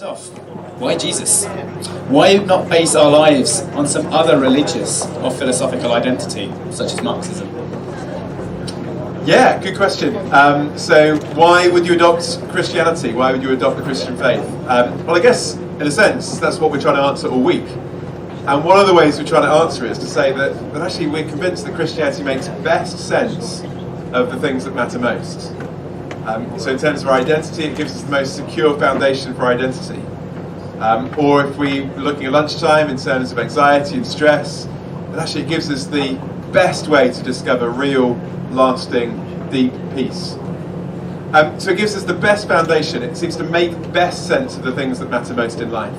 First off, why Jesus? Why not base our lives on some other religious or philosophical identity, such as Marxism? Yeah, good question. So why would you adopt Christianity? Why would you adopt the Christian faith? Well, I guess, in a sense, that's what we're trying to answer all week. And one of the ways we're trying to answer it is to say that actually we're convinced that Christianity makes best sense of the things that matter most. So in terms of our identity, it gives us the most secure foundation for identity. Or if we're looking at lunchtime in terms of anxiety and stress, then actually it gives us the best way to discover real, lasting, deep peace. So it gives us the best foundation. It seems to make best sense of the things that matter most in life.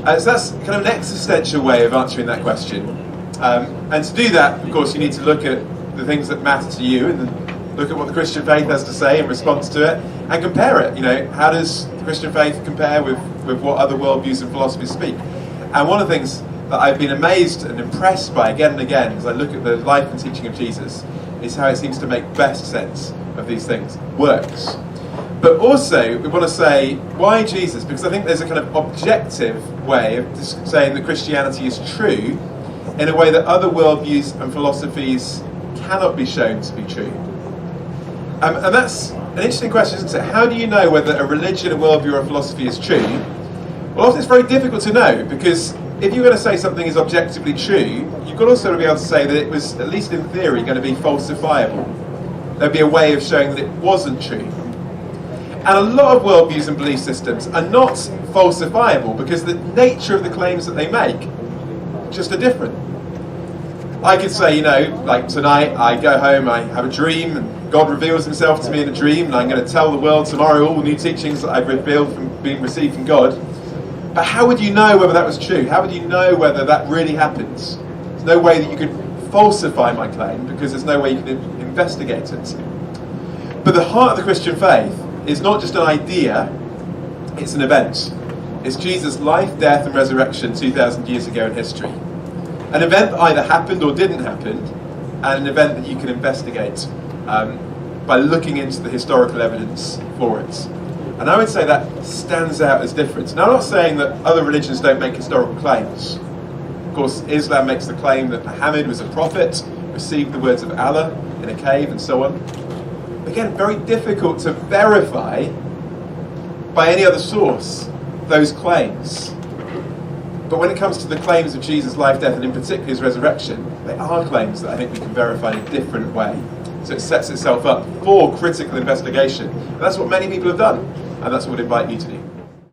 So that's kind of an existential way of answering that question. And to do that, of course, you need to look at the things that matter to you and then look at what the Christian faith has to say in response to it and compare it. You know, how does the Christian faith compare with what other worldviews and philosophies speak? And one of the things that I've been amazed and impressed by again and again as I look at the life and teaching of Jesus is how it seems to make best sense of these things. Works. But also, we want to say, why Jesus? Because I think there's a kind of objective way of just saying that Christianity is true in a way that other worldviews and philosophies cannot be shown to be true. And that's an interesting question, isn't it? How do you know whether a religion, a worldview, or a philosophy is true? Well, often it's very difficult to know, because if you're going to say something is objectively true, you've got to also be able to say that it was, at least in theory, going to be falsifiable. There'd be a way of showing that it wasn't true. And a lot of worldviews and belief systems are not falsifiable because the nature of the claims that they make just are different. I could say, you know, like tonight I go home, I have a dream, and God reveals himself to me in a dream, and I'm going to tell the world tomorrow all the new teachings that I've been received from God. But how would you know whether that was true? How would you know whether that really happens? There's no way that you could falsify my claim because there's no way you can investigate it. But the heart of the Christian faith is not just an idea, it's an event. It's Jesus' life, death and resurrection 2,000 years ago in history. An event that either happened or didn't happen, and an event that you can investigate by looking into the historical evidence for it. And I would say that stands out as different. Now, I'm not saying that other religions don't make historical claims. Of course, Islam makes the claim that Muhammad was a prophet, received the words of Allah in a cave, and so on. Again, very difficult to verify by any other source those claims. But when it comes to the claims of Jesus' life, death, and in particular his resurrection, they are claims that I think we can verify in a different way. So it sets itself up for critical investigation. And that's what many people have done, and that's what I would invite you to do.